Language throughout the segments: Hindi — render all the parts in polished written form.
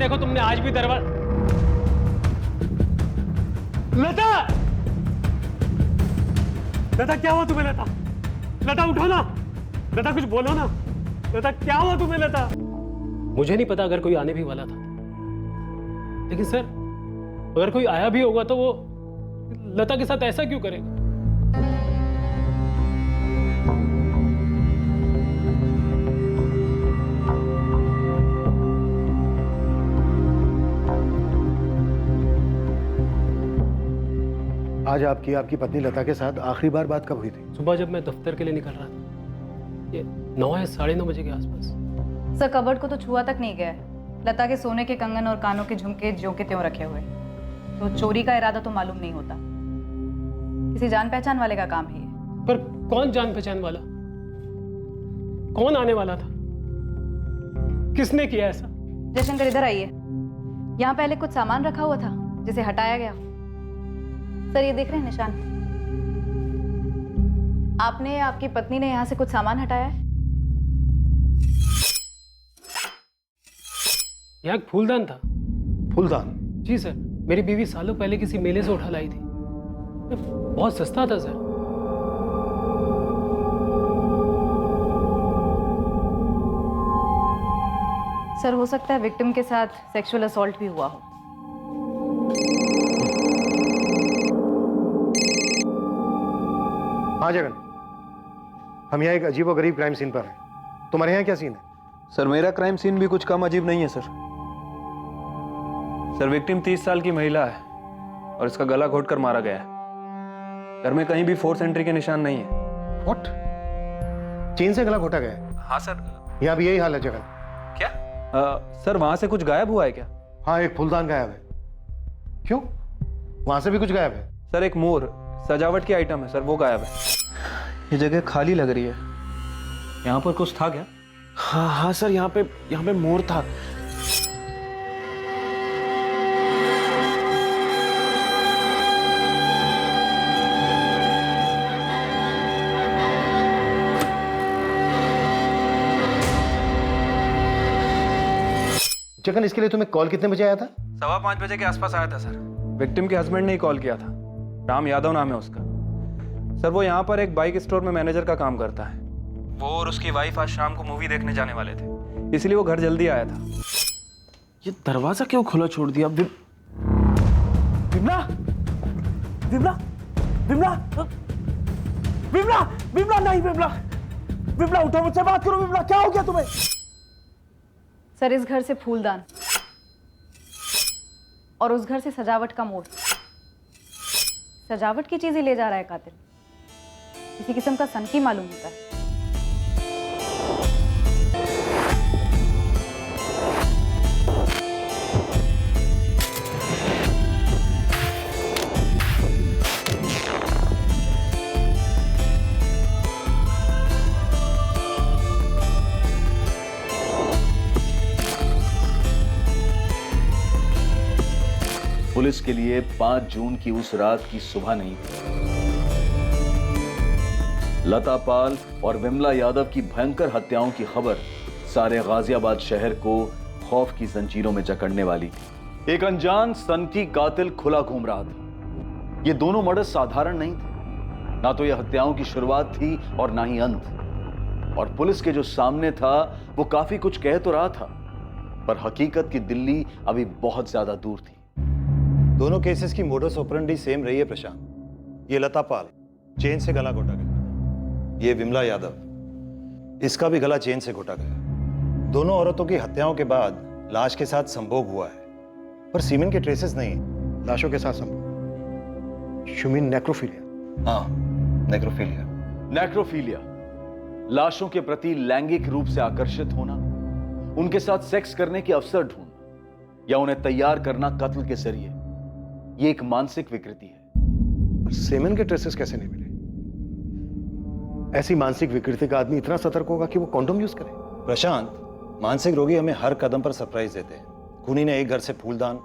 देखो तुमने आज भी दरवाजा। लता, लता क्या हुआ तुम्हें? लता, लता उठो ना, लता कुछ बोलो ना। लता क्या हुआ तुम्हें? लता, मुझे नहीं पता अगर कोई आने भी वाला था, लेकिन सर अगर कोई आया भी होगा तो वो लता के साथ ऐसा क्यों करेगा? आज आपकी पत्नी लता के साथ आखिरी बार बात कब हुई थी? सुबह जब मैं दफ्तर के लिए निकल रहा था, ये 9 या 9:30 बजे के आसपास। सर कबर्ड को तो छुआ तक नहीं गया है। लता के सोने के कंगन और कानों के झुमके ज्यों के त्यों रखे हुए, तो चोरी का इरादा तो मालूम नहीं होता। किसी जान पहचान वाले का काम है ये। पर कौन जान पहचान वाला? कौन आने वाला था? किसने किया ऐसा? जयशंकर इधर आइए। यहाँ पहले कुछ सामान रखा हुआ था जिसे हटाया गया। सर ये देख रहे हैं निशान? आपने, आपकी पत्नी ने यहाँ से कुछ सामान हटाया है। यहाँ एक फूलदान था। फूलदान? जी सर, मेरी बीवी सालों पहले किसी मेले से उठा लाई थी। बहुत सस्ता था सर। सर हो सकता है विक्टिम के साथ सेक्सुअल असॉल्ट भी हुआ हो। हाँ जगन, हम यहाँ एक अजीब और गरीब क्राइम सीन पर हैं। तुम्हारे यहाँ क्या सीन है? सर मेरा क्राइम सीन भी कुछ कम अजीब नहीं है सर। सर विक्टिम 30 साल की महिला है और इसका गला घोटकर मारा गया है। घर में कहीं भी फोर्स एंट्री के निशान नहीं है। व्हाट? चेन से गला घोटा गया है? हाँ सर। यहाँ भी यही हाल है जगन। क्या? सर वहां से कुछ गायब हुआ है क्या? हाँ, एक फूलदान गायब है। क्यों? वहां से भी कुछ गायब है? सर एक मोर सजावट की आइटम है सर, वो गायब है। ये जगह खाली लग रही है। यहाँ पर कुछ था क्या? हाँ हाँ सर, यहाँ पे मोर था। जगन, इसके लिए तुम्हें कॉल कितने बजे आया था? 5:15 बजे के आसपास आया था सर। विक्टिम के हस्बैंड ने ही कॉल किया था। राम यादव नाम है उसका। सर वो यहाँ पर एक बाइक स्टोर में मैनेजर का काम करता है। वो और उसकी वाइफ आज शाम को मूवी देखने जाने वाले थे, इसलिए वो घर जल्दी आया था। ये दरवाजा क्यों खुला छोड़ दिया? विमला, विमला, विमला, विमला, विमला, नहीं विमला, विमला उठो, मुझसे बात करो। विमला क्या हो गया तुम्हें? सर इस घर से फूलदान और उस घर से सजावट का मोड़। सजावट की चीजें ले जा रहा है कातिल। किसी किस्म का सनकी मालूम होता है। पुलिस के लिए 5 जून की उस रात की सुबह नहीं थी। लता पाल और विमला यादव की भयंकर हत्याओं की खबर सारे गाजियाबाद शहर को खौफ की जंजीरों में जकड़ने वाली थी। एक अनजान सनकी कातिल खुला घूम रहा था। ये दोनों मर्डर साधारण नहीं थे। ना तो यह हत्याओं की शुरुआत थी और ना ही अंत। और पुलिस के जो सामने था वो काफी कुछ कह तो रहा था, पर हकीकत की दिल्ली अभी बहुत ज्यादा दूर थी। दोनों केसेस की मोडस ऑपरेंडी सेम रही है प्रशांत। ये लता पाल, चेन से गला घोटा गया। ये विमला यादव, इसका भी गला चेन से घोटा गया। दोनों औरतों की हत्याओं के बाद लाश के साथ संभोग हुआ है, पर सीमेन के ट्रेसेस नहीं है। लाशों के साथ संभोग, यू मीन नेक्रोफिलिया? हाँ, नेक्रोफिलिया। नेक्रोफिलिया लाशों के प्रति लैंगिक रूप से आकर्षित होना, उनके साथ सेक्स करने के अवसर ढूंढना या उन्हें तैयार करना कत्ल के जरिए, ये एक मानसिक विकृति है। पर सेमेन के ट्रेसेस कैसे नहीं मिले? ऐसी मानसिक विकृति का आदमी इतना सतर्क होगा कि वो कॉन्डोम यूज करे? प्रशांत, मानसिक रोगी हमें हर कदम पर सरप्राइज देते हैं। खूनी ने एक घर से फूलदान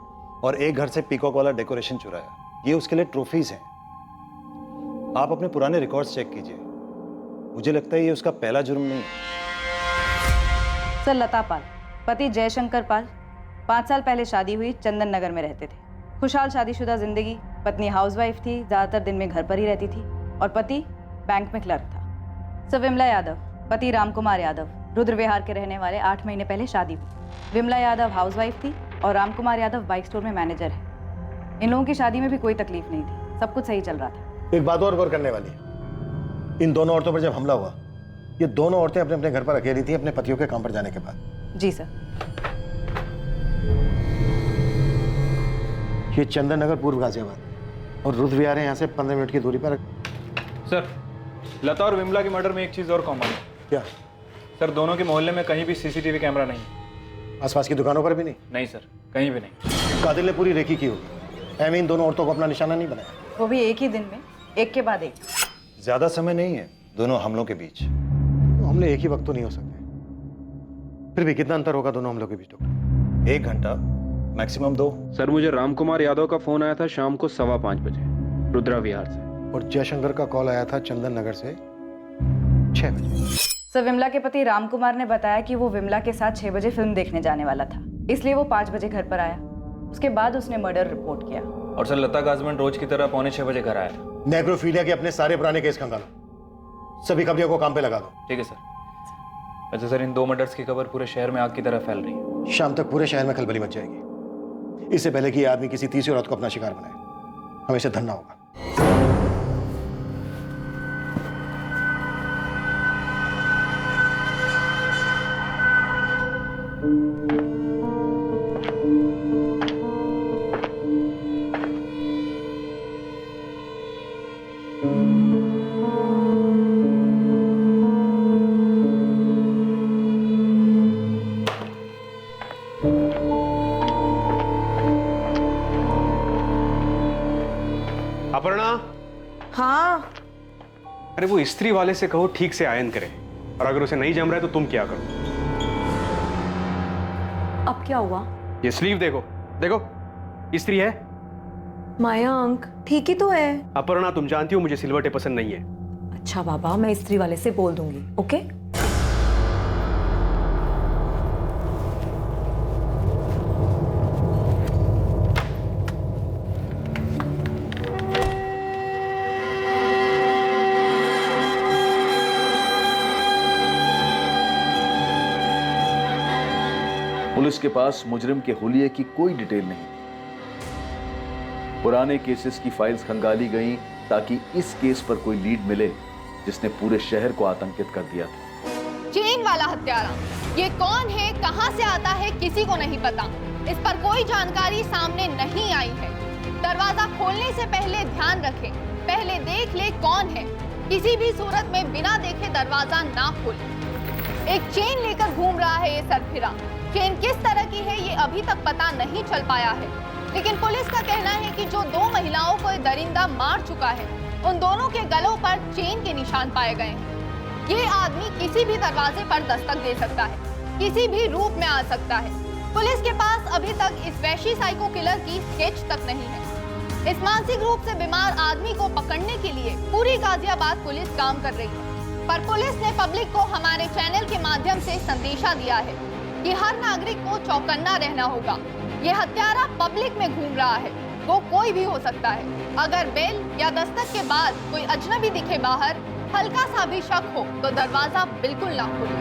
और एक घर से पीकॉक वाला डेकोरेशन चुराया। ये उसके लिए ट्रॉफीज हैं। आप अपने पुराने रिकॉर्ड्स चेक कीजिए। मुझे लगता है ये उसका पहला जुर्म नहीं है। सर लता पाल, पति जयशंकर पाल, 5 साल पहले शादी हुई, चंदन नगर में रहते थे। खुशहाल शादीशुदा जिंदगी। पत्नी हाउसवाइफ थी, ज्यादातर दिन में घर पर ही रहती थी, और पति बैंक में क्लर्क था। सो विमला यादव, पति रामकुमार यादव, रुद्र विहार के रहने वाले। 8 महीने पहले शादी हुई। विमला यादव हाउसवाइफ थी और रामकुमार यादव बाइक स्टोर में मैनेजर है। इन लोगों की शादी में भी कोई तकलीफ नहीं थी, सब कुछ सही चल रहा था। एक बात और गौर करने वाली है, इन दोनों औरतों पर जब हमला हुआ, ये दोनों औरतें अपने अपने घर पर अकेली थी अपने पतियों के काम पर जाने के बाद। जी सर। ये चंदन नगर पूर्व गाजियाबाद और रुद्र विहार है यहाँ से 15 मिनट की दूरी पर। सर, लता और विमला के मर्डर में एक चीज़ और कॉमन है। क्या? सर, दोनों के मोहल्ले में कहीं भी सीसीटीवी कैमरा नहीं है। आसपास की दुकानों पर भी नहीं? नहीं सर, कहीं भी नहीं। कातिल ने पूरी रेकी की होगी, ऐमें इन दोनों औरतों को अपना निशाना नहीं बनाया। वो भी एक ही दिन में, एक के बाद एक। ज्यादा समय नहीं है दोनों हमलों के बीच। हमले एक ही वक्त तो नहीं हो सकते, फिर भी कितना अंतर होगा दोनों हमलों के बीच डॉक्टर? 1 घंटा, मैक्सिमम 2। सर, मुझे रामकुमार यादव का फोन आया था शाम को 5:15 बजे रुद्रा विहार से, और जयशंकर का कॉल आया था चंदन नगर से 6 बजे। सर, विमला के पति रामकुमार ने बताया कि वो विमला के साथ 6 बजे फिल्म देखने जाने वाला था, इसलिए वो 5 बजे घर पर आया। उसके बाद उसने मर्डर रिपोर्ट किया। और सर, लता का हस्बैंड रोज की तरह 5:45 बजे घर आया था। नेग्रोफीलिया के अपने सारे पुराने केस खंगालो, सभी खबरियों को काम पे लगा दो। ठीक है सर। अच्छा सर, इन 2 मर्डर्स की खबर पूरे शहर में आग की तरह फैल रही है। शाम तक पूरे शहर में खलबली मच जाएगी, इससे पहले कि ये आदमी किसी तीसरी औरत को अपना शिकार बनाए। हमें इसे धरना होगा। अपर्णा, हाँ। अरे वो इस्त्री वाले से कहो ठीक से आयन करे, और अगर उसे नहीं जम रहा है तो तुम क्या करो? अब क्या हुआ? ये स्लीव देखो, देखो इस्त्री है। मयंक, ठीक ही तो है। अपर्णा, तुम जानती हो मुझे सिलवटें पसंद नहीं है। अच्छा बाबा, मैं इस्त्री वाले से बोल दूंगी। ओके? पुलिस के पास मुजरिम के हुलिये की कोई डिटेल नहीं। पुराने केसेस की फाइल्स खंगाली गईं ताकि इस केस पर कोई लीड मिले जिसने पूरे शहर को आतंकित कर दिया था। चेन वाला हत्यारा, ये कौन है, कहां से आता है, किसी को नहीं पता। इस पर कोई जानकारी सामने नहीं आई है। दरवाजा खोलने से पहले ध्यान रखें, पहले देख ले कौन है। किसी भी सूरत में बिना देखे दरवाजा ना खोले। एक चेन लेकर घूम रहा है ये सरफिरा। चेन किस तरह की है ये अभी तक पता नहीं चल पाया है, लेकिन पुलिस का कहना है कि जो 2 महिलाओं को दरिंदा मार चुका है, उन दोनों के गलों पर चेन के निशान पाए गए हैं। ये आदमी किसी भी दरवाजे पर दस्तक दे सकता है, किसी भी रूप में आ सकता है। पुलिस के पास अभी तक इस वैशी साइको किलर की स्केच तक नहीं है। इस मानसिक रूप से बीमार आदमी को पकड़ने के लिए पूरी गाजियाबाद पुलिस काम कर रही है, पर पुलिस ने पब्लिक को हमारे चैनल के माध्यम से संदेशा दिया है कि हर नागरिक को चौकन्ना रहना होगा। ये हत्यारा पब्लिक में घूम रहा है, वो कोई भी हो सकता है। अगर बेल या दस्तक के बाद कोई अजनबी दिखे बाहर, हल्का सा भी शक हो तो दरवाजा बिल्कुल ना खोलें।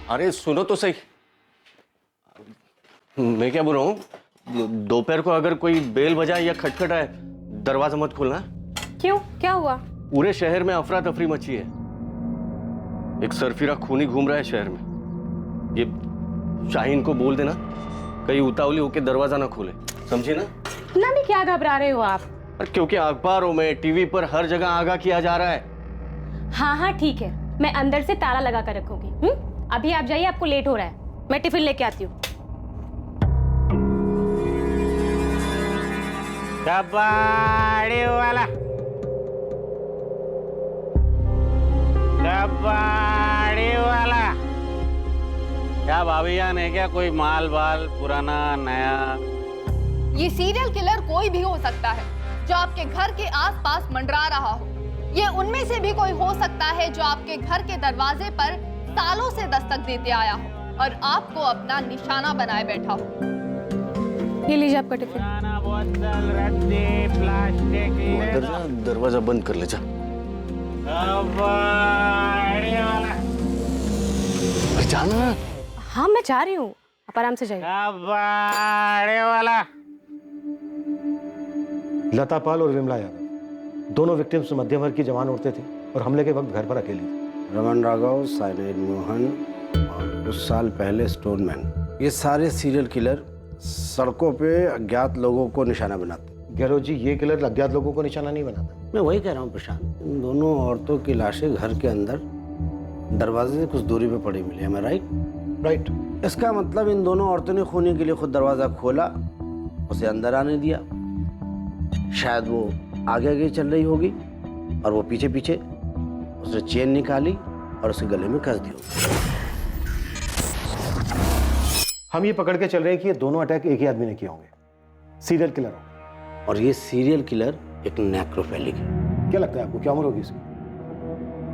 अरे सुनो तो सही, मैं क्या बोल रहा हूँ, दोपहर को अगर कोई बेल बजाए या खटखटाए, दरवाजा मत खोलना। क्यों, क्या हुआ? पूरे शहर में अफरा तफरी मची है। एक सरफिरा खूनी घूम रहा है शहर में। ये शाहीन को बोल देना कहीं उतावली होकर दरवाजा ना खोले, समझे ना? इतना भी क्या घबरा रहे हो आप? क्योंकि अखबारों में, टीवी पर हर जगह आगाह किया जा रहा है। हाँ हाँ ठीक है, मैं अंदर से ताला लगा कर रखूंगी। अभी आप जाइए, आपको लेट हो रहा है। मैं टिफिन लेके आती हूँ। कबाड़ी वाला, कबाड़ी वाला। क्या भाभी जान है क्या? कोई माल बाल पुराना नया? ये सीरियल किलर कोई भी हो सकता है जो आपके घर के आसपास मंडरा रहा हो। ये उनमें से भी कोई हो सकता है जो आपके घर के दरवाजे पर सालों से दस्तक देते आया हो और आपको अपना निशाना बनाए बैठा हो। ये लीजिए आपका टिफिन। अंदर जा, दरवाजा बंद कर ले जा। जाना। हाँ मैं जा रही हूँ, आप आराम से जाइए। लता पाल और विमला यादव दोनों विक्टिम्स मध्यम वर्ग की जवान औरतें थी और हमले के वक्त घर पर अकेली थी। रमन राघव, साइनाइड मोहन और कुछ साल पहले स्टोनमैन, ये सारे सीरियल किलर सड़कों पे अज्ञात लोगों को निशाना बनाते। गहलोत जी, ये किलर अज्ञात लोगों को निशाना नहीं बनाता। मैं वही कह रहा हूँ प्रशांत, इन दोनों औरतों की लाशें घर के अंदर दरवाजे से कुछ दूरी पे पड़ी मिली। है मैं राइट? इसका मतलब इन दोनों औरतों ने खूनी के लिए खुद दरवाजा खोला, उसे अंदर आने दिया। शायद वो आगे आगे चल रही होगी और वो पीछे पीछे, उसने चेन निकाली और उसके गले में कस दी होगी। हम ये पकड़ के चल रहे हैं कि ये दोनों अटैक एक ही आदमी ने किए होंगे, सीरियल किलर होंगे। और ये सीरियल किलर एक नेक्रोफिलिक है। क्या लगता है आपको, क्या उम्र होगी इसकी?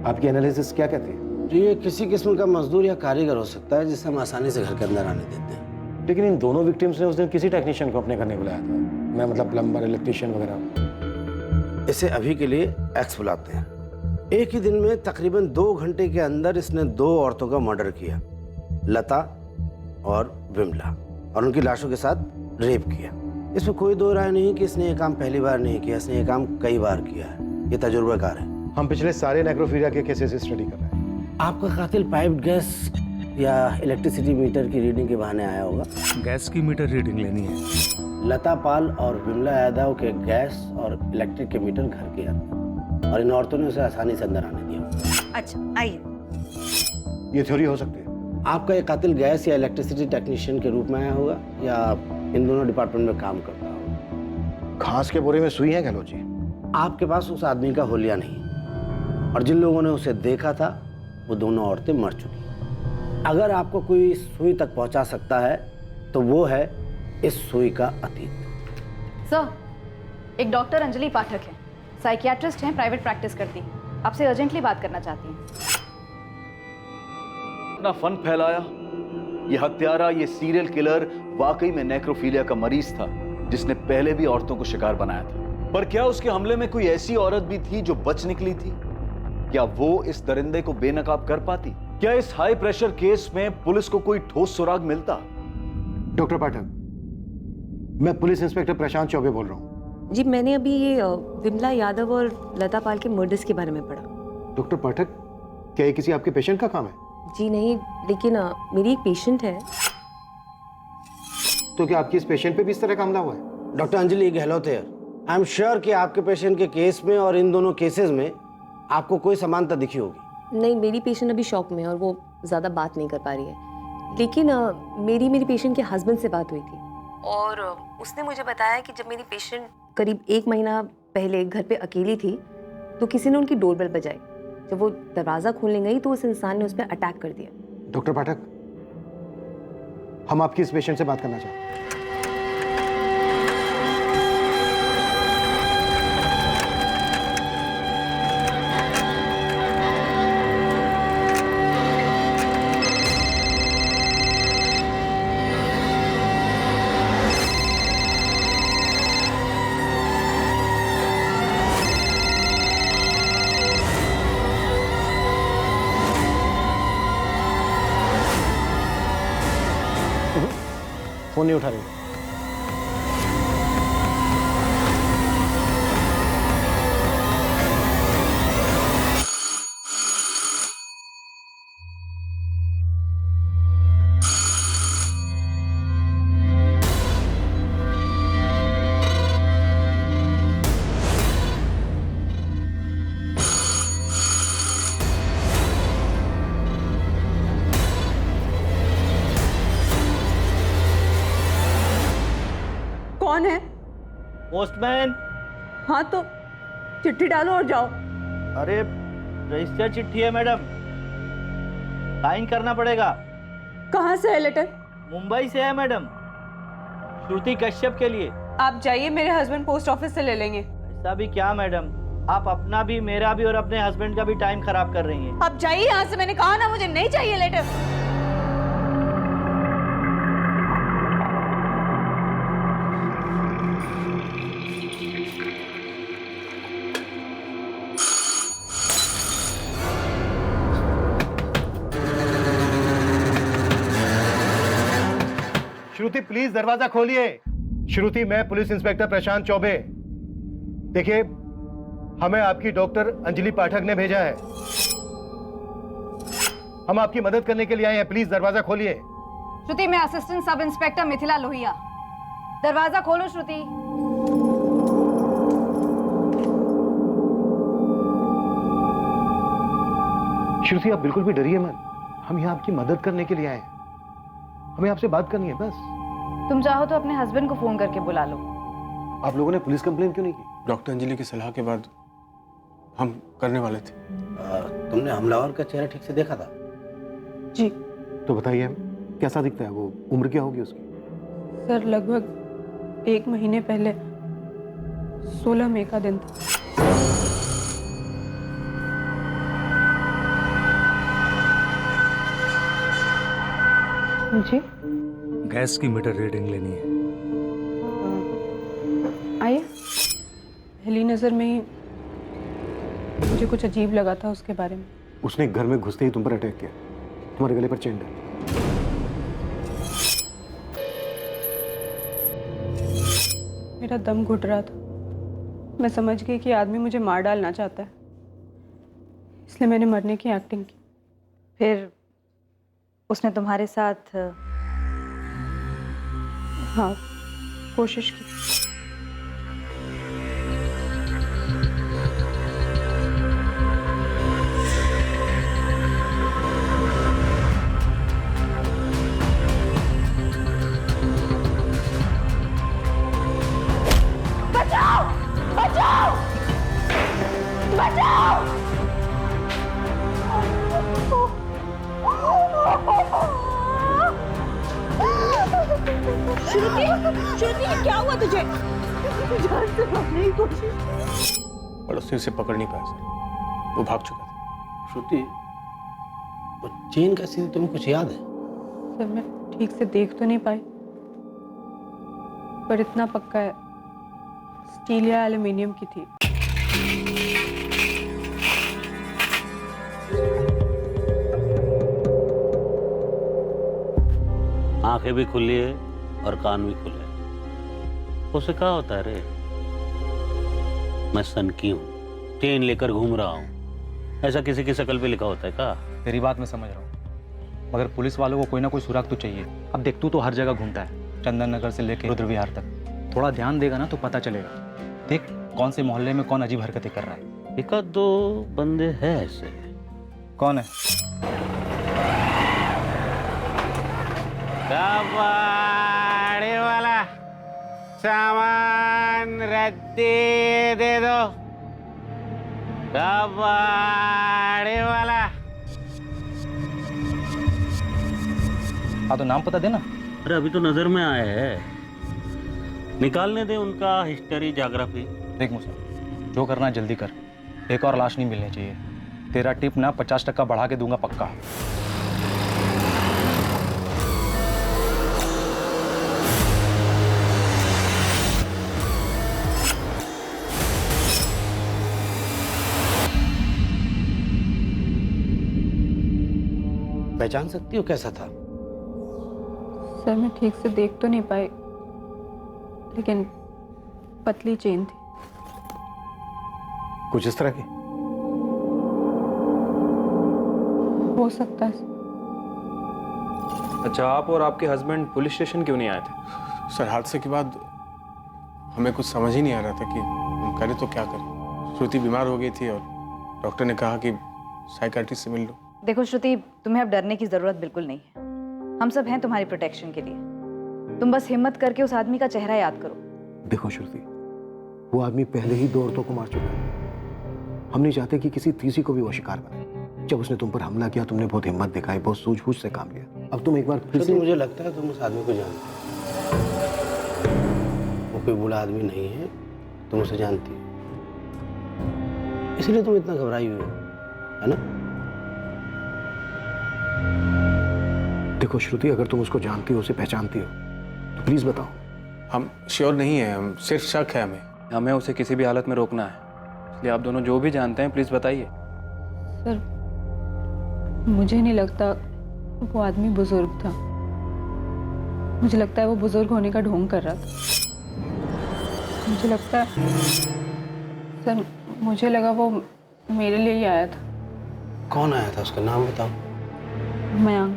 आपकी एनालिसिस क्या कहती है? ये किसी किस्म का मजदूर या कारीगर हो सकता है जिसे हम आसानी से घर के अंदर आने देते हैं। लेकिन इन दोनों विक्टिम्स ने उस दिन किसी टेक्नीशियन को अपने घर नहीं बुलाया था। मैं मतलब प्लम्बर, इलेक्ट्रिशियन वगैरह। इसे अभी के लिए एक्स बुलाते हैं। एक ही दिन में तकरीबन 2 घंटे के अंदर इसने 2 औरतों का मर्डर किया, लता और विमला, और उनकी लाशों के साथ रेप किया। इसमें कोई दो राय नहीं कि इसने ये काम पहली बार नहीं किया, इसने ये काम कई बार किया है। ये तजुर्बाकार है। हम पिछले सारे नेक्रोफीलिया के केसेस स्टडी कर रहे हैं। आपका कातिल पाइप्ड गैस या इलेक्ट्रिसिटी मीटर की रीडिंग के बहाने आया होगा। गैस की मीटर रीडिंग लेनी है। लता पाल और विमला यादव के गैस और इलेक्ट्रिक के मीटर घर के अंदर, और इन औरतों ने उसे आसानी से अंदर आने दिया। अच्छा आइए। ये थ्योरी हो सकती है। आपका ये कातिल गैस या इलेक्ट्रिसिटी टेक्नीशियन के रूप में आया होगा या इन दोनों डिपार्टमेंट में काम करता होगा। घास के बोरे में सुई है गहलोत जी। आपके पास उस आदमी का हुलिया नहीं, और जिन लोगों ने उसे देखा था वो दोनों औरतें मर चुकी। अगर आपको कोई सुई तक पहुंचा सकता है तो वो है इस सुई का अतीत। सर, एक डॉक्टर अंजलि पाठक है, साइकियाट्रिस्ट हैं, प्राइवेट प्रैक्टिस करती हैं, आपसे अर्जेंटली बात करना चाहती हैं। इतना फन फैलाया, ये हत्यारा, ये सीरियल किलर वाकई में नेक्रोफीलिया का मरीज था जिसने पहले भी औरतों को शिकार बनाया था। पर क्या उसके हमले में कोई ऐसी औरत भी थी जो बच निकली थी? क्या वो इस दरिंदे को बेनकाब कर पाती? क्या इस हाई प्रेशर केस में पुलिस को कोई ठोस सुराग मिलता? डॉक्टर पाठक, मैं पुलिस इंस्पेक्टर प्रशांत चौबे बोल रहा हूँ। जी, मैंने अभी ये विमला यादव और लता पाल के मर्डर्स के बारे में पढ़ा। डॉक्टर पाठक, क्या ये किसी आपके पेशेंट का काम है? जी नहीं, लेकिन मेरी एक पेशेंट है। तो क्या आपकी इस पेशेंट पे भी इस तरह का हमला हुआ है? डॉक्टर अंजलि गहलोत है। आई एम श्योर कि आपके पेशेंट के केस में और इन दोनों केसेस में आपको कोई समानता दिखी होगी। नहीं, मेरी पेशेंट अभी शॉक में है और वो ज़्यादा बात नहीं कर पा रही है। लेकिन मेरी पेशेंट के हस्बैंड से बात हुई थी और उसने मुझे बताया कि जब मेरी पेशेंट करीब 1 महीना पहले घर पे अकेली थी तो किसी ने उनकी डोरबेल बजाई। जब वो दरवाज़ा खोलने गई तो उस इंसान ने उस पर अटैक कर दिया। डॉक्टर पाठक, हम आपकी इस पेशेंट से बात करना चाहते हैं। फोन नहीं उठा रहे। कौन है? पोस्टमैन। हाँ तो चिट्ठी डालो और जाओ। अरे रजिस्टर चिट्ठी है मैडम, साइन करना पड़ेगा। कहाँ से है लेटर? मुंबई से है मैडम, श्रुति कश्यप के लिए। आप जाइए, मेरे हस्बैंड पोस्ट ऑफिस से ले लेंगे। ऐसा भी क्या मैडम, आप अपना भी, मेरा भी और अपने हस्बैंड का भी टाइम खराब कर रही हैं। आप जाइए यहाँ से, मैंने कहा ना मुझे नहीं चाहिए लेटर। श्रुति प्लीज दरवाजा खोलिए। श्रुति, मैं पुलिस इंस्पेक्टर प्रशांत चौबे। देखिए, हमें आपकी डॉक्टर अंजलि पाठक ने भेजा है। हम आपकी मदद करने के लिए आए हैं, प्लीज दरवाजा खोलिए। श्रुति, मैं assistant sub inspector Mithila Lohia. दरवाजा खोलो श्रुति। श्रुति, आप बिल्कुल भी डरिए मत, हम यहाँ आपकी मदद करने के लिए आए हैं। हमें आपसे बात करनी है बस। तुम चाहो तो अपने हस्बैंड को फोन करके बुला लो। आप लोगों ने पुलिस कंप्लेन क्यों नहीं की? डॉक्टर अंजलि की सलाह के बाद हम करने वाले थे। तुमने हमलावर का चेहरा ठीक से देखा था? जी तो बताइए, कैसा दिखता है वो? उम्र क्या होगी उसकी? सर, लगभग 1 महीने पहले 16 मई का दिन था। जी, गैस की मीटर रीडिंग लेनी है। आइए। पहली नज़र में ही मुझे कुछ अजीब लगा था उसके बारे में। उसने घर में घुसते ही तुम पर अटैक किया, तुम्हारे गले पर चेन डाली। मेरा दम घुट रहा था। मैं समझ गई कि आदमी मुझे मार डालना चाहता है, इसलिए मैंने मरने की एक्टिंग की। फिर उसने तुम्हारे साथ? हाँ, कोशिश की। बचाओ! बचाओ! बचाओ! श्रुति, श्रुति, क्या हुआ तुझे? जान से मारने की कोशिश। पड़ोसी उसे पकड़ नहीं पाया सर, वो भाग चुका था। श्रुति, वो चेन कैसी थी, तुम्हें कुछ याद है? सर, मैं ठीक से देख तो नहीं पाई, पर इतना पक्का है स्टील या एल्युमिनियम की थी। आंखें भी खुली है और कान भी खुले हैं। उसे क्या होता है रे? मैं सनकी हूँ, चेन लेकर घूम रहा हूँ, ऐसा किसी की शक्ल पे लिखा होता है क्या? तेरी बात मैं समझ रहा हूँ, मगर पुलिस वालों को कोई ना कोई सुराग तो चाहिए। अब देख, तू तो हर जगह घूमता है, चंदन नगर से लेकर रुद्र विहार तक। थोड़ा ध्यान देगा ना तो पता चलेगा। देख, कौन से मोहल्ले में कौन अजीब हरकतें कर रहा है। एक आध दो बंदे हैं ऐसे। कौन है? कबाड़ी वाला सामान रद्दी दे दो। कबाड़ी वाला। हाँ तो नाम पता देना। अरे अभी तो नजर में आए हैं, निकालने दे उनका हिस्ट्री ज्योग्राफी। देख मुझे, जो करना है जल्दी कर, एक और लाश नहीं मिलनी चाहिए। तेरा टिप ना 50% बढ़ा के दूंगा पक्का। पहचान सकती हो कैसा था? सर, मैं ठीक से देख तो नहीं पाई, लेकिन पतली चेन थी। कुछ इस तरह की? हो सकता है। अच्छा, आप और आपके हस्बैंड पुलिस स्टेशन क्यों नहीं आए थे? सर, हादसे के बाद हमें कुछ समझ ही नहीं आ रहा था कि हम करें तो क्या करें। श्रुति बीमार हो गई थी और डॉक्टर ने कहा कि साइकियाट्रिस्ट से मिल लो। देखो श्रुति, तुम्हें अब डरने की जरूरत बिल्कुल नहीं है। हम सब हैं तुम्हारी प्रोटेक्शन के लिए। तुम बस हिम्मत करके उस आदमी का चेहरा याद करो। देखो श्रुति, वो आदमी पहले ही 2 औरतों को मार चुका है। हम नहीं चाहते कि किसी तीसरी को भी वो शिकार बने। जब उसने तुम पर हमला किया, तुमने बहुत हिम्मत दिखाई, बहुत सूझबूझ से काम लिया। अब तुम एक बार फिर से... मुझे लगता है तुम उस आदमी को जानते हो। वो कोई बुरा आदमी नहीं है, तुम उसे जानती हो। इसलिए तुम इतना घबराई हुई हो, है ना? देखो श्रुति, अगर तुम उसको जानती हो, उसे पहचानती हो, तो प्लीज बताओ। हम श्योर नहीं है, हम सिर्फ शक है हमें उसे किसी भी हालत में रोकना है, इसलिए आप दोनों जो भी जानते हैं प्लीज बताइए। सर, मुझे नहीं लगता वो आदमी बुजुर्ग था। मुझे लगता है वो बुजुर्ग होने का ढोंग कर रहा था। मुझे लगता है सर, मुझे लगा वो मेरे लिए ही आया था। कौन आया था? उसका नाम बताओ। मयंक।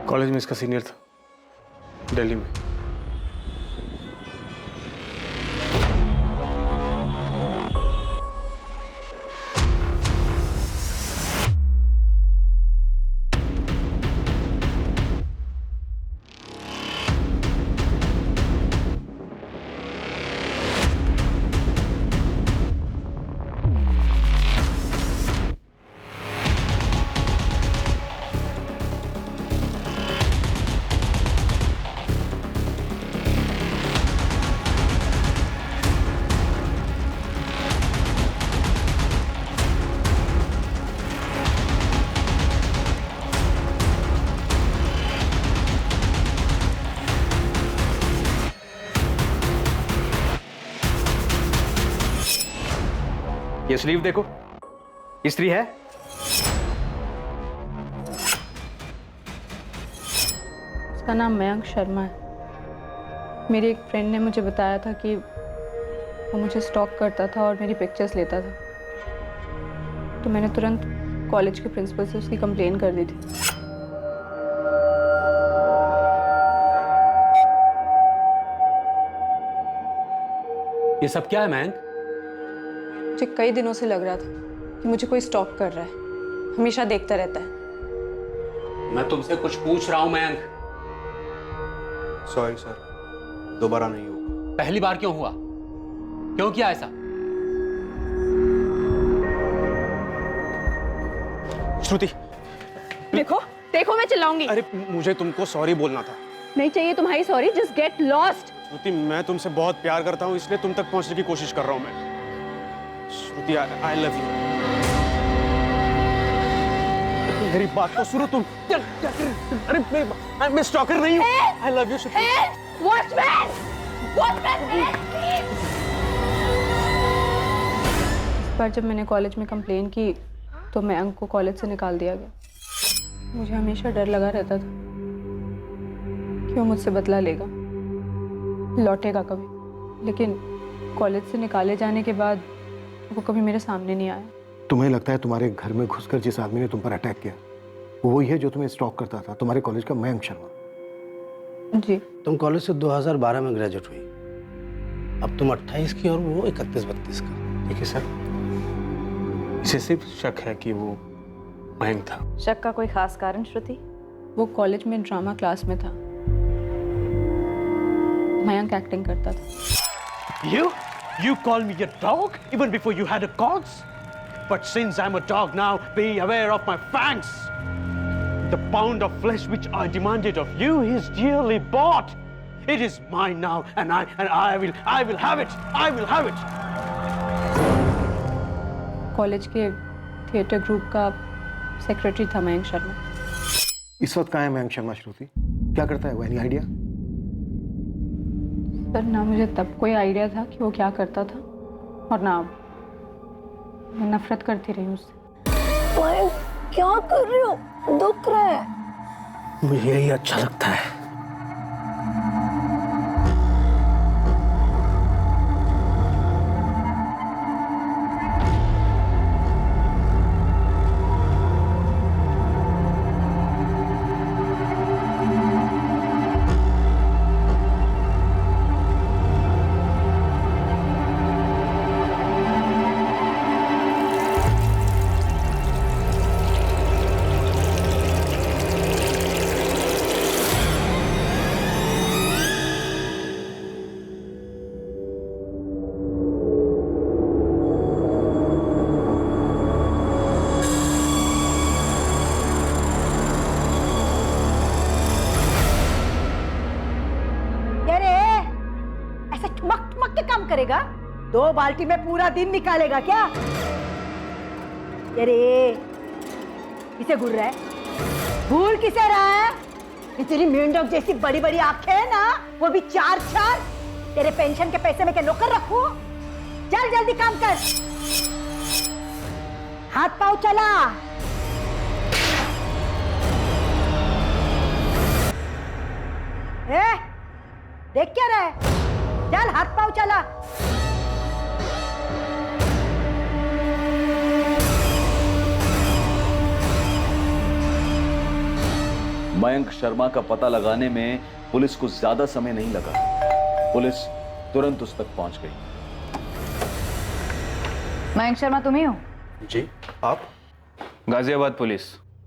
कॉलेज में इसका सीनियर था, दिल्ली में। ये स्लीव देखो, इस्त्री है। उसका नाम मयंक शर्मा है। मेरी एक फ्रेंड ने मुझे बताया था कि वो मुझे स्टॉक करता था और मेरी पिक्चर्स लेता था, तो मैंने तुरंत कॉलेज के प्रिंसिपल से उसकी कंप्लेन कर दी थी। ये सब क्या है मयंक? मुझे कई दिनों से लग रहा था कि मुझे कोई स्टॉक कर रहा है, हमेशा देखता रहता है। मैं तुमसे कुछ पूछ रहा हूं मयंक। सॉरी सर, दोबारा नहीं होगा। पहली बार क्यों हुआ? क्यों किया ऐसा? श्रुति, देखो देखो, मैं चिल्लाऊंगी। अरे मुझे तुमको सॉरी बोलना था। नहीं चाहिए तुम्हारी सॉरी, जस्ट गेट लॉस्ट। श्रुति, मैं तुमसे बहुत प्यार करता हूँ, इसलिए तुम तक पहुंचने की कोशिश कर रहा हूँ मैं। श्रुति, आई लव यू। मेरी बात तो सुनो तुम। अरे मैं स्टॉकर नहीं हूँ। I love you Shruti. Watchman, watchman, इस बार जब मैंने कॉलेज में कंप्लेन की तो मयंक को कॉलेज से निकाल दिया गया। मुझे हमेशा डर लगा रहता था कि वो मुझसे बदला लेगा, लौटेगा कभी, लेकिन कॉलेज से निकाले जाने के बाद वो कभी मेरे सामने नहीं आया। तुम्हें लगता है तुम्हारे घर में घुसकर जिस आदमी ने तुम पर अटैक किया वो वही है जो तुम्हें स्टॉक करता था, तुम्हारे कॉलेज का मयंक शर्मा? जी। तुम कॉलेज से 2012 में ग्रेजुएट हुई, अब तुम 28 की और वो 31-32 का। देखिए सर, इसे सिर्फ शक है कि वो मयंक था। शक का कोई खास कारण श्रुति? वो कॉलेज में ड्रामा क्लास में था, मयंक एक्टिंग करता था। You call me a dog even before you had a cause? But since I'm a dog now, be aware of my fangs. The pound of flesh which I demanded of you is dearly bought. It is mine now, and I will have it. I will have it. College के थिएटर ग्रुप का सेक्रेटरी था मयंक शर्मा। इस वक्त कहाँ है मयंक शर्मा श्रुति? क्या करता है वो? Any idea? सर, ना मुझे तब कोई आइडिया था कि वो क्या करता था और ना अब। मैं नफरत करती रही उससे। क्या कर रहे हो? दुख रहा है। मुझे यही अच्छा लगता है। करेगा? 2 बाल्टी में पूरा दिन निकालेगा क्या? अरे किसे घूर रहा है? भूल किसे रहा है? ये तेरी मेंढक जैसी बड़ी बड़ी आंखें है ना, वो भी 4-4। तेरे पेंशन के पैसे में क्या नौकर रखूं? चल जल्दी काम कर, हाथ पाँव चला। देख क्या रहा है? चल हाथ पाँव चला। मयंक शर्मा का पता लगाने में पुलिस को ज्यादा समय नहीं लगा। पुलिस तुरंत उस तक पहुंच गई। मयंक शर्मा तुम ही हो? जी, आप? गाजियाबाद पुलिस।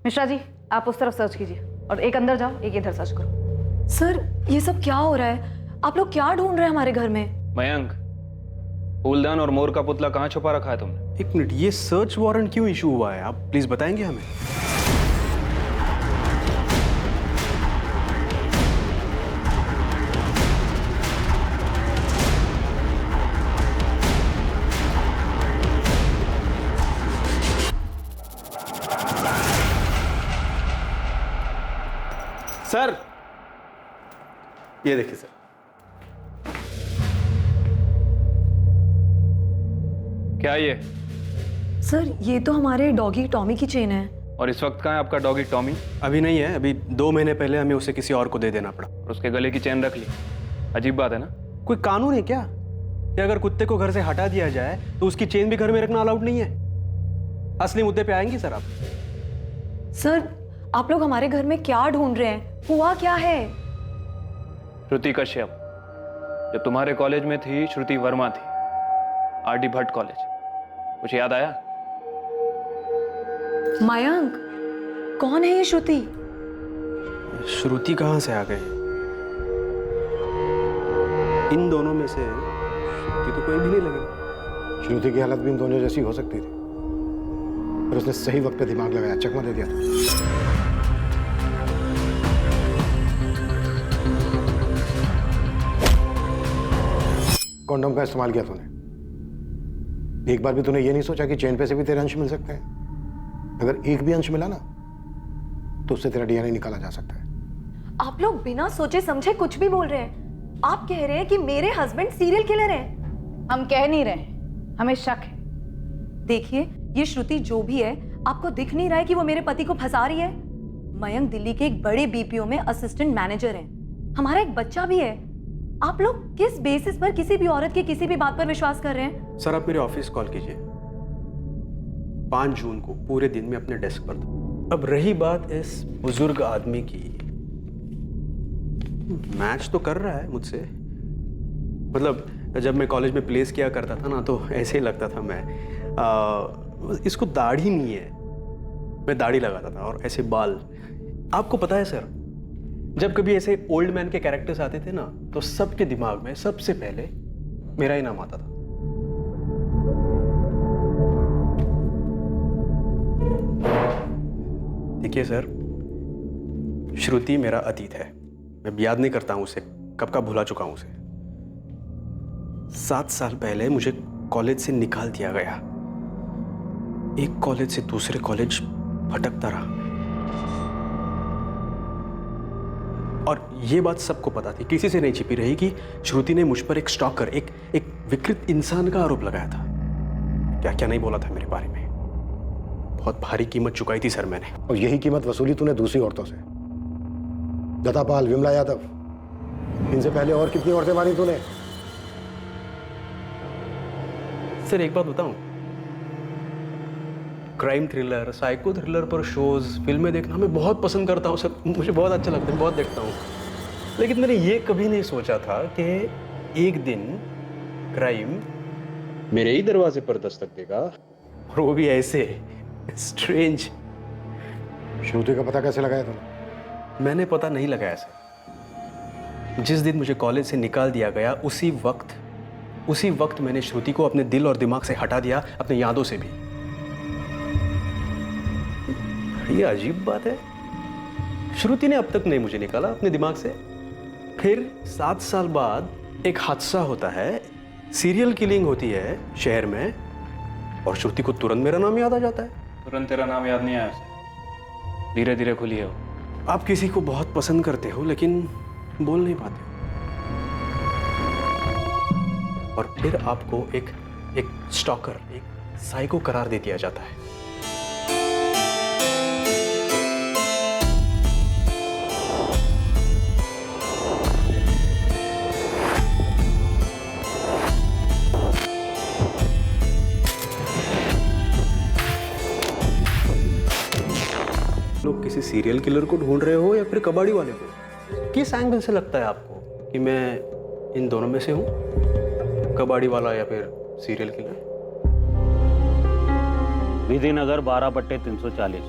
मिश्रा जी, आप उस तरफ सर्च कीजिए और एक अंदर जाओ, एक इधर सर्च करो। सर, ये सब क्या हो रहा है? आप लोग क्या ढूंढ रहे हैं हमारे घर में? मयंक, फूलदान और मोर का पुतला कहाँ छुपा रखा है तुमने? एक मिनट, ये सर्च वारंट क्यों इशू हुआ है? आप प्लीज बताएंगे हमें। सर, ये देखिए सर। क्या ये? सर, ये तो हमारे डॉगी टॉमी की चेन है। और इस वक्त कहाँ है आपका डॉगी टॉमी? अभी नहीं है, अभी 2 महीने पहले हमें उसे किसी और को दे देना पड़ा। और उसके गले की चेन रख ली? अजीब बात है ना। कोई कानून है क्या कि अगर कुत्ते को घर से हटा दिया जाए तो उसकी चेन भी घर में रखना अलाउड नहीं है? असली मुद्दे पे आएंगी सर आप। सर, आप लोग हमारे घर में क्या ढूंढ रहे हैं? हुआ क्या है? श्रुति कश्यप, जब तुम्हारे कॉलेज में थी श्रुति वर्मा थी, आरडी भट्ट कॉलेज। कुछ याद आया? मयंक, कौन है ये श्रुति? श्रुति कहाँ से आ गई? इन दोनों में से श्रुति तो कोई भी नहीं लगी। श्रुति की हालत भी इन दोनों जैसी हो सकती थी, पर उसने सही वक्त पे दिमाग लगाया, चकमा दे दिया था। कॉन्डोम का इस्तेमाल किया तूने। एक बार भी तूने ये नहीं सोचा कि चेन पे से भी तेरे अंश मिल सकते हैं? अगर एक भी अंश मिला ना तो उससे तेरा डीएनए निकाला जा सकता है। आप लोग बिना सोचे समझे कुछ भी बोल रहे हैं। आप कह रहे हैं कि मेरे हस्बैंड सीरियल किलर हैं। हम कह नहीं रहे, हमें शक है। देखिए, ये श्रुति जो भी है, आपको दिख नहीं रहा है कि वो मेरे पति को फंसा रही है? मयंक दिल्ली के एक बड़े बीपीओ में असिस्टेंट मैनेजर हैं। हमारा एक बच्चा भी है। आप लोग किस बेसिस पर किसी भी औरत की किसी भी बात पर विश्वास कर रहे हैं? सर, आप मेरे ऑफिस कॉल कीजिए 5 जून को पूरे दिन में अपने डेस्क पर था। अब रही बात इस बुजुर्ग आदमी की, मैच तो कर रहा है मुझसे। मतलब जब मैं कॉलेज में प्लेस किया करता था ना, तो ऐसे ही लगता था मैं। इसको दाढ़ी नहीं है, मैं दाढ़ी लगाता था और ऐसे बाल। आपको पता है सर, जब कभी ऐसे ओल्ड मैन के कैरेक्टर्स आते थे ना, तो सबके दिमाग में सबसे पहले मेरा ही नाम आता था। देखिए सर, श्रुति मेरा अतीत है। मैं याद नहीं करता हूं उसे, कब का भुला चुका हूं उसे। 7 साल पहले मुझे कॉलेज से निकाल दिया गया। एक कॉलेज से दूसरे कॉलेज भटकता रहा। और ये बात सबको पता थी, किसी से नहीं छिपी रही कि श्रुति ने मुझ पर एक स्टॉकर, एक विकृत इंसान का आरोप लगाया था। क्या क्या नहीं बोला था मेरे बारे में। बहुत भारी कीमत चुकाई थी सर मैंने। और यही कीमत वसूली तूने दूसरी औरतों से। लता पाल, विमला यादव, इनसे पहले और कितनी औरतें मारी तूने? सर एक बात बताऊं, क्राइम थ्रिलर, साइको थ्रिलर पर शोज, फिल्में देखना मैं बहुत पसंद करता हूँ सर। मुझे बहुत अच्छा लगता है, बहुत देखता हूँ। लेकिन मैंने ये कभी नहीं सोचा था कि एक दिन क्राइम मेरे ही दरवाजे पर दस्तक देगा, और वो भी ऐसे स्ट्रेंज। श्रुति का पता कैसे लगाया तुमने? मैंने पता नहीं लगाया सर। जिस दिन मुझे कॉलेज से निकाल दिया गया, उसी वक्त मैंने श्रुति को अपने दिल और दिमाग से हटा दिया, अपनी यादों से भी। ये अजीब बात है, श्रुति ने अब तक नहीं मुझे निकाला अपने दिमाग से। फिर 7 साल बाद एक हादसा होता है, सीरियल किलिंग होती है शहर में और श्रुति को तुरंत मेरा नाम याद आ जाता है। तुरंत तेरा नाम याद नहीं आया उसे, धीरे धीरे खुली है वो। आप किसी को बहुत पसंद करते हो लेकिन बोल नहीं पाते हो। और फिर आपको एक स्टॉकर, एक साइको करार दे दिया जाता है। लोग किसी सीरियल किलर को ढूंढ रहे हो या फिर कबाड़ी वाले को? किस एंगल से लगता है आपको कि मैं इन दोनों में से हूं, कबाड़ी वाला या फिर सीरियल किलर? विधिनगर 12/340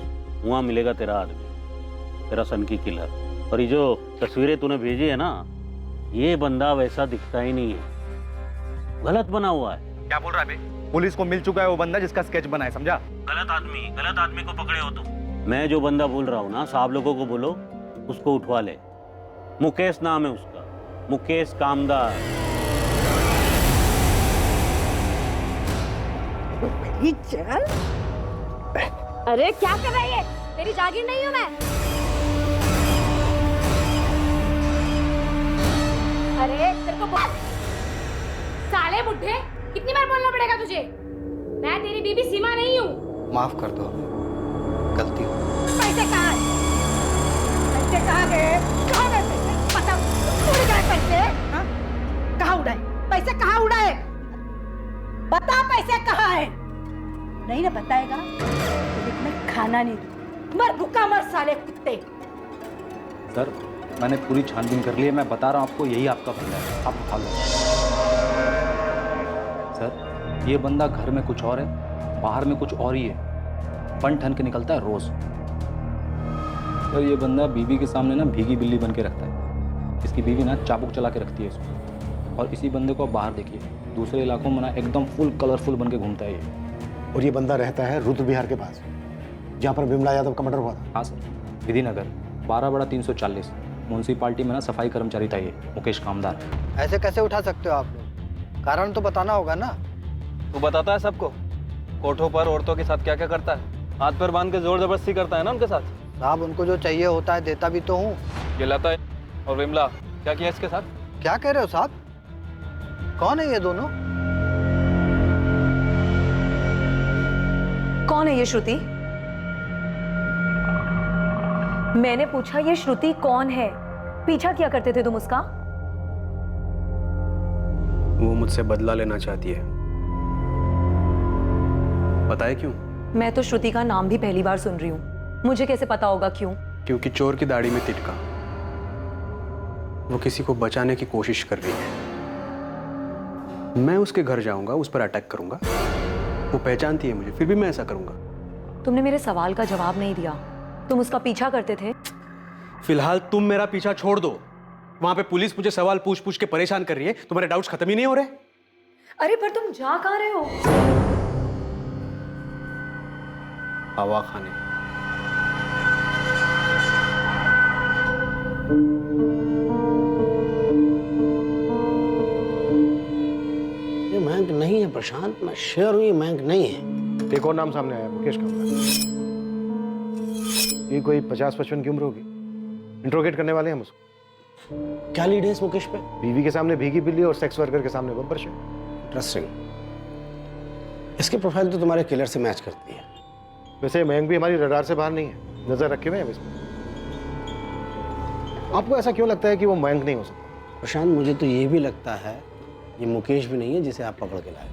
वहां मिलेगा तेरा आदमी, तेरा सनकी किलर। और ये जो तस्वीरें तूने भेजी है ना, ये बंदा वैसा दिखता ही नहीं है, गलत बना हुआ है। क्या बोल रहा है बे? पुलिस को मिल चुका है वो बंदा जिसका स्केच बना है, समझा? गलत आदमी को पकड़े हो तुम। मैं जो बंदा बोल रहा हूँ ना, साहब लोगों को बोलो उसको उठवा ले। मुकेश नाम है उसका, मुकेश कामदार। चल। अरे क्या कर रही है? तेरी जागीर नहीं हूं मैं। अरे तेरे को साले बुड्ढे, कितनी बार बोलना पड़ेगा तुझे? मैं तेरी बीबी सीमा नहीं हूँ। माफ कर दो, गलती हो। पैसे कहाँ है? पैसे कहाँ गए? कहाँ गए पैसे? पता उड़ गए पैसे? हाँ? कहाँ उड़ाए? पैसे कहाँ उड़ाए? बता पैसे कहाँ है? नहीं ना बताएगा तो मैं खाना नहीं दूँ। मर भूखा मर साले कुत्ते। सर मैंने पूरी छानबीन कर ली है, मैं बता रहा हूँ आपको, यही आपका बंदा है, आप उठा लो। सर ये बंदा घर में कुछ और है, बाहर में कुछ और ही है, बन ठन के निकलता है रोज। सर ये बंदा बीवी के सामने ना भीगी बिल्ली बन के रखता है, इसकी बीवी ना चाबुक चला के रखती है इसको। और इसी बंदे को आप बाहर देखिए, दूसरे इलाकों में ना एकदम फुल कलरफुल बन के घूमता है ये। और ये बंदा रहता है रुद्र विहार के पास, जहाँ पर विमला यादव का मर्डर हुआ था। हाँ सर, विधिनगर 12/340 म्यूनसिपालिटी में ना सफाई कर्मचारी था ये, मुकेश कामदार। ऐसे कैसे उठा सकते हो आप लोग? कारण तो बताना होगा ना। तू बताता है सबको कोठों पर औरतों के साथ क्या क्या करता है, हाथ पैर बांध के जोर जबरदस्ती करता है ना उनके साथ। साहब उनको जो चाहिए होता है देता भी तो हूँ। ये लता और विमला क्या किया इसके साथ? क्या कह रहे हो साहब? कौन है ये दोनों? कौन है ये श्रुति? मैंने पूछा ये श्रुति कौन है? पीछा क्या करते थे तुम उसका? वो मुझसे बदला लेना चाहती है। पता है क्यों? मैं तो श्रुति का नाम भी पहली बार सुन रही हूँ, मुझे कैसे पता होगा क्यों? क्योंकि चोर की दाढ़ी में तिटका। वो किसी को बचाने की कोशिश कर रही है। मैं उसके घर जाऊंगा, उस पर अटैक करूंगा। वो पहचानती है मुझे, फिर भी मैं ऐसा करूंगा। तुमने मेरे सवाल का जवाब नहीं दिया। तुम उसका पीछा करते थे? फिलहाल तुम मेरा पीछा छोड़ दो। वहां पे पुलिस मुझे सवाल पूछ पूछ के परेशान कर रही है, तुम्हारे डाउट्स खत्म ही नहीं हो रहे। अरे पर तुम जा कहाँ रहे हो? हवा खाने। ये मयंक नहीं है प्रशांत, मैं श्योर हूँ ये मयंक नहीं है। एक और नाम सामने आया, मुकेश कामदार। ये कोई 50-55 की उम्र होगी। इंट्रोगेट करने वाले हैं हम उसको। क्या लीड है इस मुकेश पे? बीवी के सामने भीगी बिल्ली और सेक्स वर्कर के सामने बम्पर शेर। इंटरेस्टिंग। इसकी प्रोफाइल तो तुम्हारे किलर से मैच करती है। वैसे मयंक भी हमारी रडार से बाहर नहीं है, नजर रखे हुए हैं इसमें। आपको ऐसा क्यों लगता है कि वो मयंक नहीं हो सकता? प्रशांत मुझे तो ये भी लगता है ये मुकेश भी नहीं है जिसे आप पकड़ के लाए।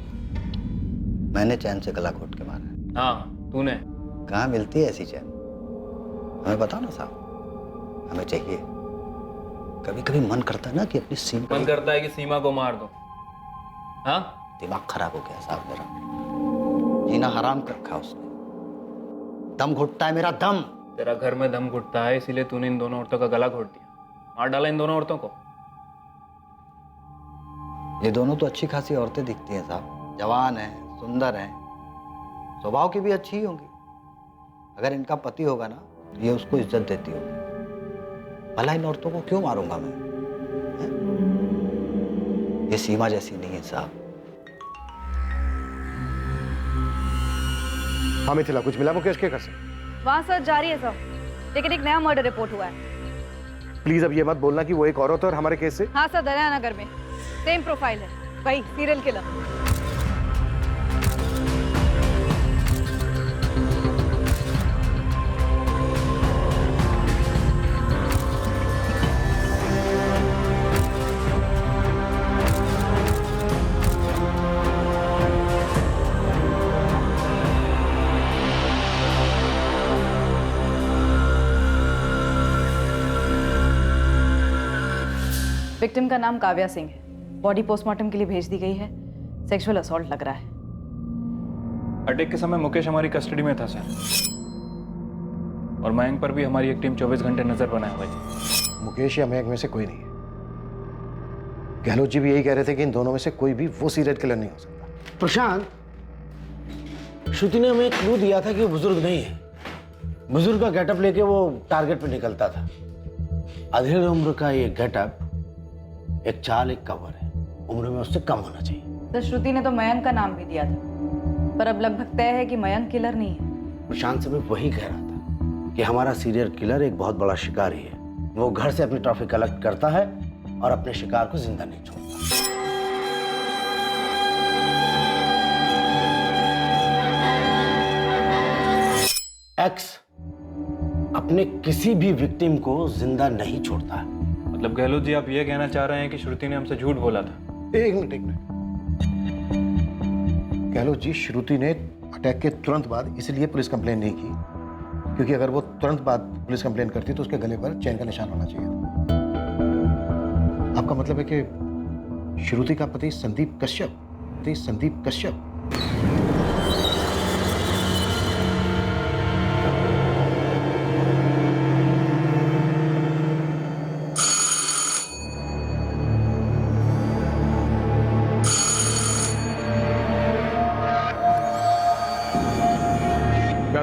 मैंने चैन से गला घोट के मारा। हाँ तूने। कहाँ मिलती है ऐसी चैन? हमें बताओ ना साहब, हमें चाहिए। कभी कभी मन करता है ना कि अपनी सीमा, मन करता है कि सीमा को मार दो। हाँ दिमाग खराब हो गया साहब मेरा, जीना हराम कर रखा उसने। दम घुटता है मेरा दम। तेरा घर में दम घुटता है, इसीलिए तूने इन दोनों औरतों का गला घोट दिया, मार डाला इन दोनों औरतों को। ये दोनों तो अच्छी खासी औरतें दिखती हैं साहब, जवान हैं, सुंदर हैं, स्वभाव की भी अच्छी ही होंगी। अगर इनका पति होगा ना तो ये उसको इज्जत देती होगी। भला इन औरतों को क्यों मारूंगा मैं? ये सीमा जैसी नहीं है साहब, हाँ मिथिला, कुछ मिला मुकेश के घर से? वहाँ सर्च जारी है सर, लेकिन एक नया मर्डर रिपोर्ट हुआ है। प्लीज अब ये मत बोलना कि वो एक औरत है और हमारे केस से। हाँ सर, दरिया नगर में सेम प्रोफाइल है, वही सीरियल किलर। विक्टिम का नाम काव्या सिंह है। बॉडी पोस्टमार्टम के लिए भेज दी गई है। सेक्सुअल असॉल्ट लग रहा है। अटैक के समय मुकेश हमारी कस्टडी में था सर, और मयंक पर भी हमारी एक टीम 24 घंटे नजर बनाए हुए थी। मुकेश या मयंक में से कोई नहीं है। गहलोत जी भी यही कह रहे थे कि इन दोनों में से कोई भी वो सीरियल किलर नहीं हो सकता। प्रशांत, श्रुति ने हमें क्लू दिया था कि वो बुजुर्ग नहीं है। बुजुर्ग का गेटअप लेके वो टारगेट पे निकलता था। अधेड़ उम्र का ये गेटअप एक चाल, एक कवर है। उम्र में उससे कम होना चाहिए। तो श्रुति ने तो मयंक का नाम भी दिया था, पर अब लगभग तय है कि मयंक किलर नहीं है। प्रशांत से मैं वही कह रहा था कि हमारा सीरियल किलर एक बहुत बड़ा शिकारी है। वो घर से अपनी ट्रॉफी कलेक्ट करता है और अपने शिकार को जिंदा नहीं छोड़ता। एक्स अपने किसी भी विक्टिम को जिंदा नहीं छोड़ता है। मतलब गहलोत जी, आप ये कहना चाह रहे हैं कि श्रुति ने हमसे झूठ बोला था? एक मिनट। गहलोत जी, श्रुति ने अटैक के तुरंत बाद इसलिए पुलिस कंप्लेन नहीं की क्योंकि अगर वो तुरंत बाद पुलिस कंप्लेन करती तो उसके गले पर चैन का निशान होना चाहिए था। आपका मतलब है कि श्रुति का पति संदीप कश्यप।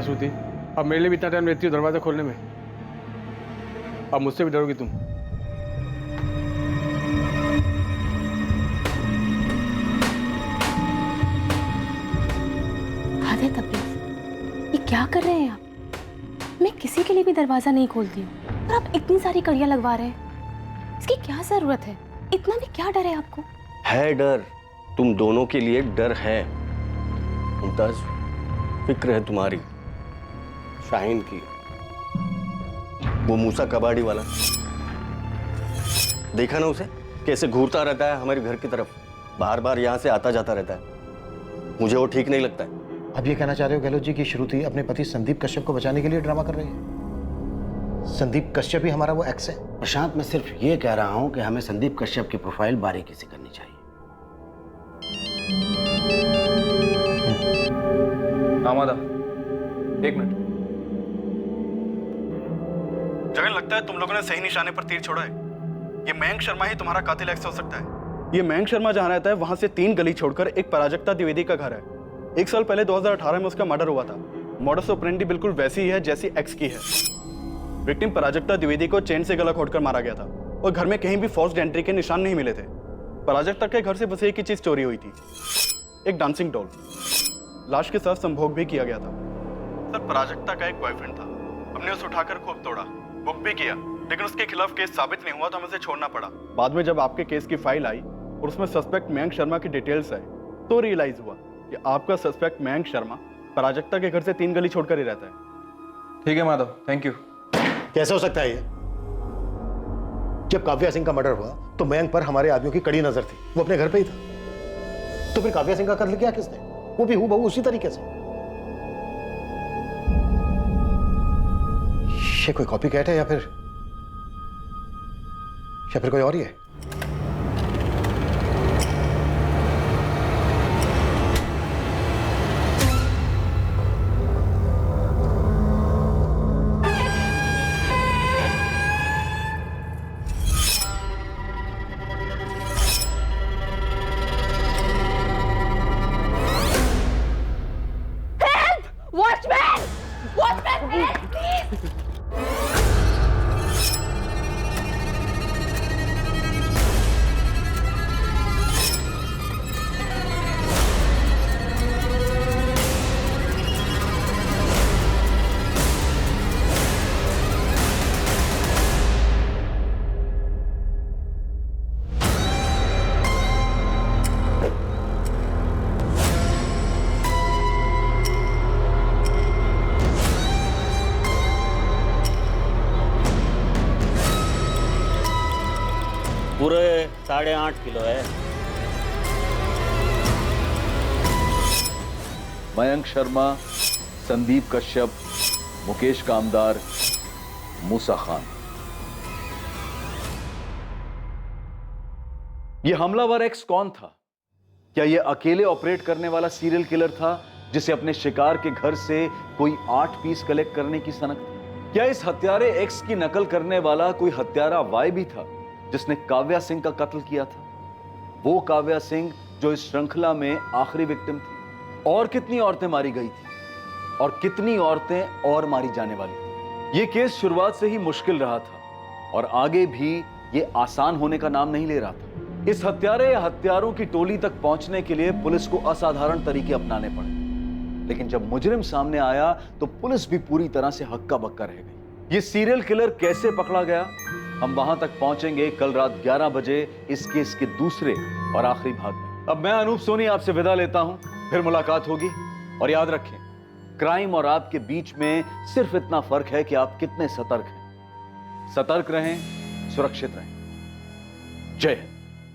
श्रुति, अब मेरे लिए भी इतना टाइम लेती हो दरवाजा खोलने में? अब मुझसे भी डरोगी तुम? आदित्य प्लीज, ये क्या कर रहे हैं आप? मैं किसी के लिए भी दरवाजा नहीं खोलती हूँ और आप इतनी सारी कड़ियां लगवा रहे हैं। इसकी क्या जरूरत है? इतना भी क्या डर है आपको? है डर, तुम दोनों के लिए डर है। मुमताज, फिक्र है तुम्हारी शाहीन की। वो मूसा कबाड़ी वाला, देखा ना उसे कैसे घूरता रहता है हमारे घर की तरफ, बार बार यहाँ से आता जाता रहता है। मुझे वो ठीक नहीं लगता है। अब ये कहना चाह रहे हो गहलोत जी कि श्रुति अपने पति संदीप कश्यप को बचाने के लिए ड्रामा कर रही है? संदीप कश्यप ही हमारा वो एक्स है। प्रशांत, मैं सिर्फ ये कह रहा हूं कि हमें संदीप कश्यप की प्रोफाइल बारीकी से करनी चाहिए। आमादा, एक मिनट। जगन, लगता है तुम लोगों ने सही निशाने पर तीर छोड़ा है। ये मयंक शर्मा ही तुम्हारा कातिल एक्स हो सकता है। ये मयंक शर्मा जहां रहता है वहां से 3 गली छोड़कर एक पराजक्ता द्विवेदी का घर है। 1 साल पहले 2018 में उसका मर्डर हुआ था। मॉडस ऑपरेंडी बिल्कुल वैसी ही है जैसी एक्स की है। विक्टिम पराजक्ता द्विवेदी को चेन से गला घोटकर मारा गया था और घर में कहीं भी फोर्स्ड एंट्री के निशान नहीं मिले थे। पराजक्ता के घर से बस एक ही चीज चोरी हुई थी, एक डांसिंग डॉल। लाश के साथ संभोग भी किया गया था। सर, पराजक्ता का एक बॉयफ्रेंड था। हमने उसे उठाकर खूब तोड़ा, बुक भी किया, लेकिन उसके खिलाफ केस साबित नहीं हुआ तो हमें उसे छोड़ना पड़ा। बाद में जब आपके केस की फाइल आई और उसमें सस्पेक्ट मयंक शर्मा की डिटेल्स आई तो रियलाइज हुआ कि आपका सस्पेक्ट मयंक शर्मा पराजक्ता के घर से 3 गली छोड़कर ही रहता है। ठीक है माधव, थैंक यू। कैसे हो सकता है ये? जब काव्या सिंह का मर्डर हुआ तो मयंक पर हमारे आदमियों की कड़ी नजर थी। वो अपने घर पे ही था। तो फिर काव्या सिंह का कत्ल किया किसने? वो भी हूबहू उसी तरीके से। ये कोई कॉपी कैट है या फिर कोई और ही है? पूरे 8.5 किलो है। मयंक शर्मा, संदीप कश्यप, मुकेश कामदार, मूसा खान। यह हमलावर एक्स कौन था? क्या यह अकेले ऑपरेट करने वाला सीरियल किलर था जिसे अपने शिकार के घर से कोई 8 पीस कलेक्ट करने की सनक थी? क्या इस हत्यारे एक्स की नकल करने वाला कोई हत्यारा वाई भी था जिसने काव्या सिंह का कत्ल किया था? वो काव्या सिंह जो इस श्रृंखला में आखिरी विक्टिम थी। और कितनी औरतें मारी गई थी और कितनी औरतें और मारी जाने वाली थी? यह केस शुरुआत से ही मुश्किल रहा था और आगे भी यह आसान होने का नाम नहीं ले रहा था। इस हत्यारे या हत्यारों की टोली तक पहुंचने के लिए पुलिस को असाधारण तरीके अपनाने पड़े, लेकिन जब मुजरिम सामने आया तो पुलिस भी पूरी तरह से हक्का बक्का रह गई। ये सीरियल किलर कैसे पकड़ा गया, हम वहां तक पहुंचेंगे कल रात 11 बजे इस केस के दूसरे और आखिरी भाग में। अब मैं अनूप सोनी आपसे विदा लेता हूं, फिर मुलाकात होगी। और याद रखें, क्राइम और आपके बीच में सिर्फ इतना फर्क है कि आप कितने सतर्क हैं। सतर्क रहें, सुरक्षित रहें। जय हिंद।